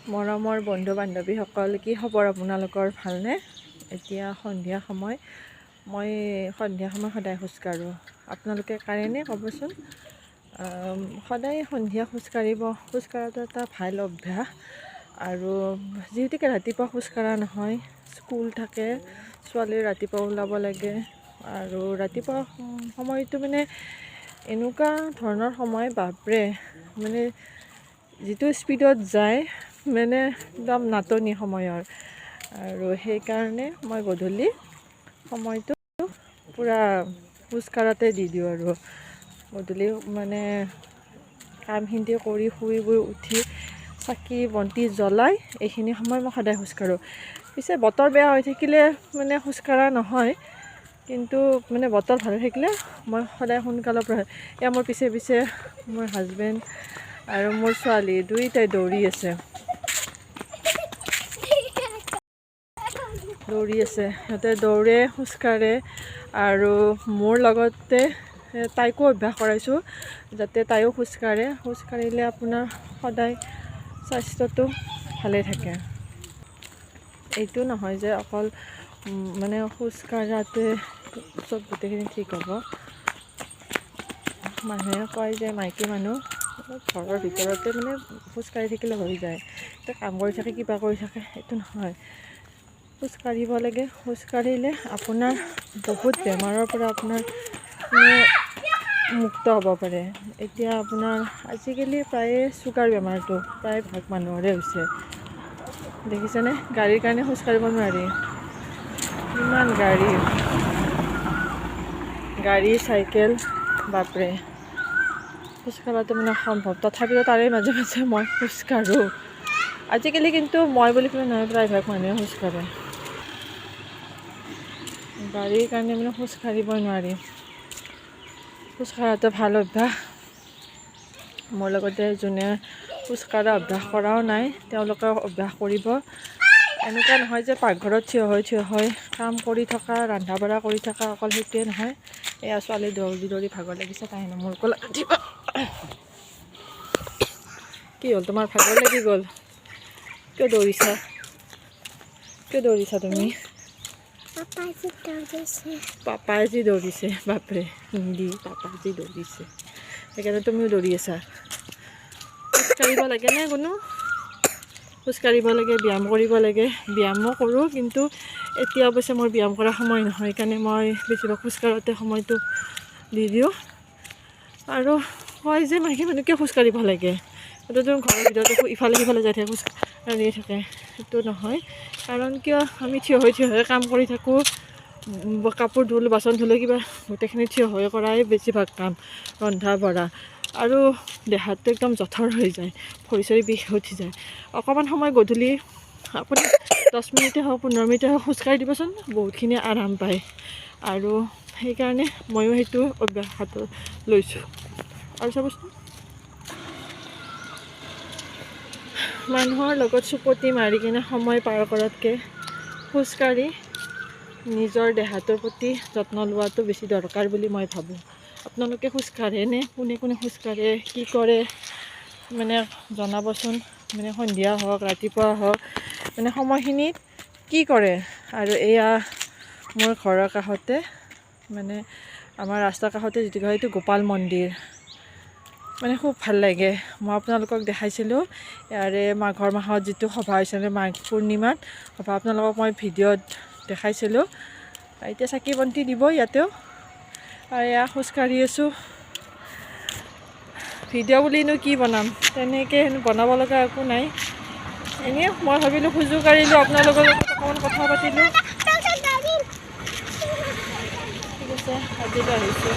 মৰমৰ বন্ধু বান্ধৱীসকল, কি খবৰ আপোনালোকৰ? ভালনে? এতিয়া সন্ধিয়া সময়, মই সন্ধিয়া সময় সদায় খোজকাঢ়োঁ। আপোনালোকে কাৰেনে ক'বচোন? সদায় সন্ধিয়া খোজকঢ়াটো এটা ভাল অভ্যাস। আৰু যিহেতুকে ৰাতিপুৱা খোজকঢ়া নহয়, স্কুল থাকে, ছোৱালীৰ ৰাতিপুৱা ওলাব লাগে। আৰু ৰাতিপুৱা সময়টো মানে এনেকুৱা ধৰণৰ সময়, বাপৰে, মানে যিটো স্পীডত যায়, মানে একদম নাটনি সময়ৰ। আৰু সেইকাৰণে মই গধূলি সময়টো পূৰা খোজকঢ়াতে দি দিওঁ। আৰু গধূলি মানে কামখিনি কৰি শুই উঠি চাকি বন্তি জ্বলাই এইখিনি সময় মই সদায় খোজকাঢ়োঁ। পিছে বতৰ বেয়া হৈ থাকিলে মানে খোজকঢ়া নহয়, কিন্তু মানে বতৰ ভালে থাকিলে মই সদায় সোনকালৰ পৰা, এয়া মোৰ পিছে পিছে মোৰ হাজবেণ্ড আৰু মোৰ ছোৱালী দুয়োটাই দৌৰি আছে। সিহঁতে দৌৰে, খোজকাঢ়ে। আৰু মোৰ লগতে তাইকো অভ্যাস কৰাইছোঁ যাতে তাইও খোজকাঢ়িলে আপোনাৰ সদায় স্বাস্থ্যটো ভালে থাকে। এইটো নহয় যে অকল মানে খোজকঢ়াতে চব গোটেইখিনি ঠিক হ'ব। মানুহে কয় যে মাইকী মানুহ ঘৰৰ ভিতৰতে মানে খোজকাঢ়ি থাকিলে হৈ যায়, এতিয়া কাম কৰি থাকে, কিবা কৰি থাকে, এইটো নহয়। খোজকাঢ়িব লাগে। খোজকাঢ়িলে আপোনাৰ বহুত বেমাৰৰ পৰা আপোনাৰ মানে মুক্ত হ'ব পাৰে। এতিয়া আপোনাৰ আজিকালি প্ৰায়ে চুগাৰ বেমাৰটো প্ৰায় ভাগ মানুহৰে হৈছে, দেখিছেনে? গাড়ীৰ কাৰণে খোজকাঢ়িব নোৱাৰি, ইমান গাড়ী চাইকেল, বাপৰে, খোজকঢ়াটো মানে সম্ভৱ। তথাপিও তাৰে মাজে মাজে মই খোজকাঢ়োঁ। আজিকালি কিন্তু মই বুলি পেলাই নহয়, প্ৰায়ভাগ মানুহে খোজকাঢ়ে। গাড়ীৰ কাৰণে মানে খোজকাঢ়িব নোৱাৰি। খোজকঢ়াটো ভাল অভ্যাস। মোৰ লগতে যোনে খোজকঢ়া অভ্যাস কৰাও নাই, তেওঁলোকে অভ্যাস কৰিব। এনেকুৱা নহয় যে পাকঘৰত থিয় হৈ কাম কৰি থকা, ৰন্ধা বঢ়া কৰি থকা, অকল সেইটোৱে নহয়। এয়া ছোৱালী দৌৰি ভাগৰ লাগিছে, তাই হেনো মোৰ ক'লা দিব। কি হ'ল তোমাৰ, ভাগৰ লাগি গ'ল? কিয় দৌৰিছা তুমি? পাপাই যি দৌৰিছে, বাপৰে, হিন্দী পাপাই যি দৌৰিছে, সেইকাৰণে তুমিও দৌৰি আছা। খোজকাঢ়িব লাগে নে কোনো? খোজকাঢ়িব লাগে, ব্যায়াম কৰিব লাগে। ব্যায়ামো কৰোঁ, কিন্তু এতিয়া অৱশ্যে মোৰ ব্যায়াম কৰা সময় নহয়, সেইকাৰণে মই বেছিভাগ খোজকাঢ়োতে সময়টো দি দিওঁ। আৰু কয় যে মাইকী মানুহকে খোজকাঢ়িব লাগে, সেইটোতো ঘৰৰ ভিতৰতে ইফালে সিফালে যাই থাকে, খোজকাঢ়ি থাকে। সেইটো নহয়, কাৰণ কিয়, আমি থিয় হৈ কাম কৰি থাকোঁ, কাপোৰ ধুলোঁ, বাচন ধুলোঁ, কিবা গোটেইখিনি থিয় হৈ কৰাই বেছিভাগ কাম, ৰন্ধা বঢ়া। আৰু দেহাটো একদম জঠৰ হৈ যায়, ভৰি চৰি বিষ উঠি যায়। অকণমান সময় গধূলি আপুনি 10 মিনিটে হওক, 15 মিনিটে হওক খোজকাঢ়ি দিবচোন, বহুতখিনি আৰাম পায়। আৰু সেইকাৰণে ময়ো সেইটো অভ্যাস হাতত লৈছোঁ। আৰু চাবচোন, মানুহৰ লগত চুপতি মাৰি কিনে সময় পাৰ কৰাতকৈ খোজকাঢ়ি নিজৰ দেহাটোৰ প্ৰতি যত্ন লোৱাটো বেছি দৰকাৰ বুলি মই ভাবোঁ। আপোনালোকে খোজকাঢ়েনে? কোনে খোজকাঢ়ে, কি কৰে, মানে জনাবচোন। মানে সন্ধিয়া হওক, ৰাতিপুৱা হওক, মানে সময়খিনিত কি কৰে। আৰু এয়া মোৰ ঘৰৰ কাষতে, মানে আমাৰ ৰাস্তাৰ কাষতে যিটো কয়, এইটো গোপাল মন্দিৰ, মানে খুব ভাল লাগে। মই আপোনালোকক দেখাইছিলোঁ ইয়াৰে মাঘৰ মাহত যিটো সভা হৈছিলে, মাঘ পূৰ্ণিমাত সভা, আপোনালোকক মই ভিডিঅ'ত দেখাইছিলোঁ। এতিয়া চাকি বন্তি দিব ইয়াতেও, আৰু এয়া খোজকাঢ়ি আছোঁ। ভিডিঅ' বুলিনো কি বনাম, তেনেকৈ বনাব লগা একো নাই। এনেই মই ভাবিলোঁ খোজো কাঢ়িলোঁ, আপোনালোকৰ লগত অকণমান কথা পাতিলোঁ। ঠিক আছে, আজিলৈ আহিছোঁ।